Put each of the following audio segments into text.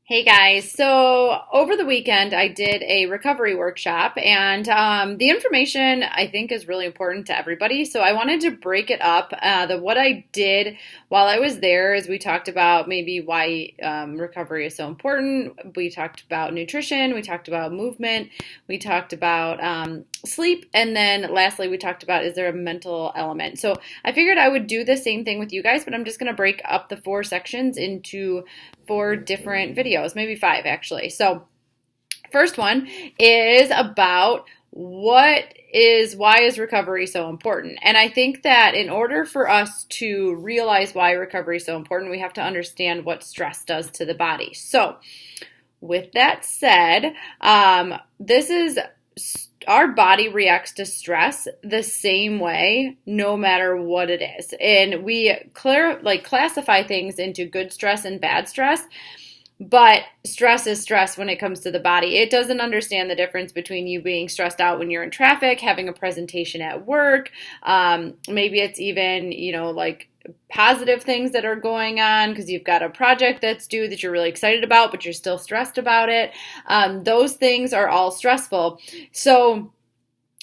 Hey guys, so over the weekend I did a recovery workshop and the information I think is really important to everybody. So I wanted to break it up. What I did while I was there is we talked about maybe why recovery is so important. We talked about nutrition, we talked about movement, we talked about sleep, and then lastly we talked about is there a mental element. So I figured I would do the same thing with you guys, but I'm just going to break up the four sections into four different videos, maybe five actually. So first one is about why is recovery so important? And I think that in order for us to realize why recovery is so important, we have to understand what stress does to the body. So with that said, this is our body reacts to stress the same way no matter what it is. And we classify things into good stress and bad stress. But stress is stress when it comes to the body. It doesn't understand the difference between you being stressed out when you're in traffic, having a presentation at work. Maybe it's even, like positive things that are going on because you've got a project that's due that you're really excited about, but you're still stressed about it. Those things are all stressful. So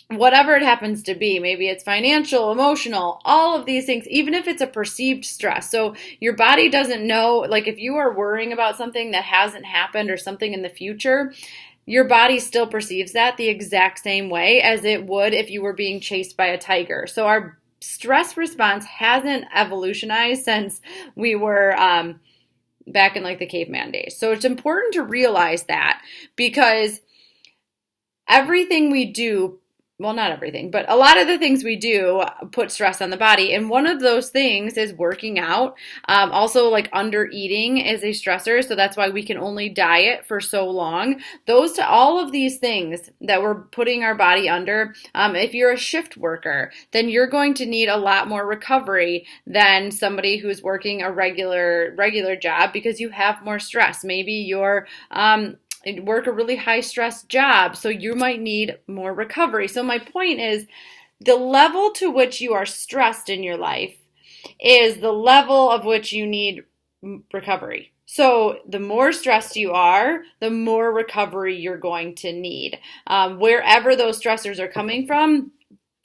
whatever it happens to be, maybe it's financial, emotional, all of these things, even if it's a perceived stress. So your body doesn't know, like if you are worrying about something that hasn't happened or something in the future, your body still perceives that the exact same way as it would if you were being chased by a tiger. So our stress response hasn't evolutionized since we were back in like the caveman days. So it's important to realize that because everything we do, well, not everything, but a lot of the things we do put stress on the body. And one of those things is working out. Also, like under eating is a stressor. So that's why we can only diet for so long. All of these things that we're putting our body under, if you're a shift worker, then you're going to need a lot more recovery than somebody who's working a regular job because you have more stress. Maybe you're work a really high stress job, so you might need more recovery. So my point is the level to which you are stressed in your life is the level of which you need recovery. So the more stressed you are, the more recovery you're going to need. Wherever those stressors are coming from,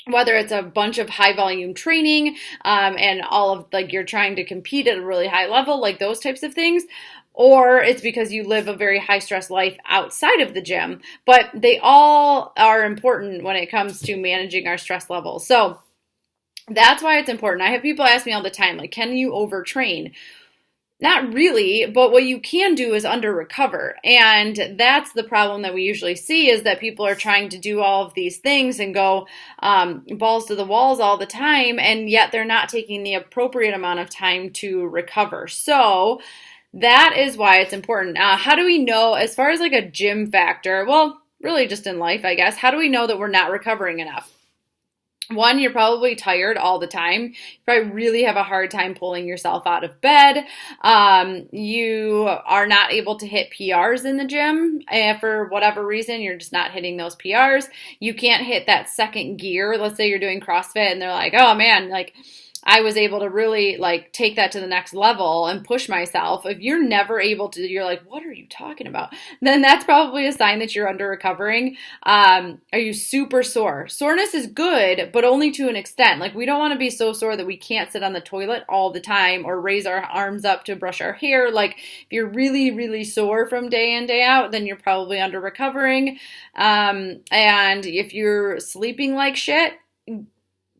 whether it's a bunch of high volume training and all of like you're trying to compete at a really high level, like those types of things, or it's because you live a very high stress life outside of the gym, but they all are important when it comes to managing our stress levels. So that's why it's important. I have people ask me all the time, like, can you overtrain? Not really, but what you can do is under recover. And that's the problem that we usually see is that people are trying to do all of these things and go balls to the walls all the time, and yet they're not taking the appropriate amount of time to recover. So that is why it's important. How do we know, as far as like a gym factor, well, really just in life, I guess, how do we know that we're not recovering enough? One, you're probably tired all the time. You probably really have a hard time pulling yourself out of bed. You are not able to hit PRs in the gym. For whatever reason, you're just not hitting those PRs. You can't hit that second gear. Let's say you're doing CrossFit and they're like, oh man, like I was able to really like take that to the next level and push myself. If you're never able to, you're like, what are you talking about? Then that's probably a sign that you're under recovering. Are you super sore? Soreness is good, but only to an extent. Like we don't want to be so sore that we can't sit on the toilet all the time or raise our arms up to brush our hair. Like if you're really, really sore from day in, day out, then you're probably under recovering. And if you're sleeping like shit,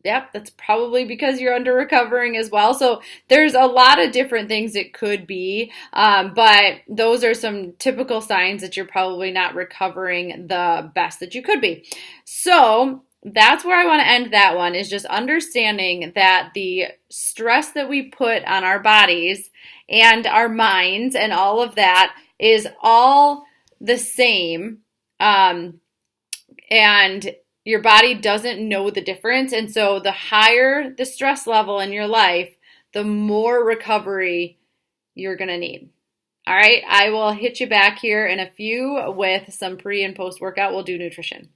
yep, that's probably because you're under recovering as well. So there's a lot of different things it could be, but those are some typical signs that you're probably not recovering the best that you could be. So that's where I want to end that one, is just understanding that the stress that we put on our bodies and our minds and all of that is all the same. And your body doesn't know the difference. And so the higher the stress level in your life, the more recovery you're going to need. All right, I will hit you back here in a few with some pre and post workout. We'll do nutrition.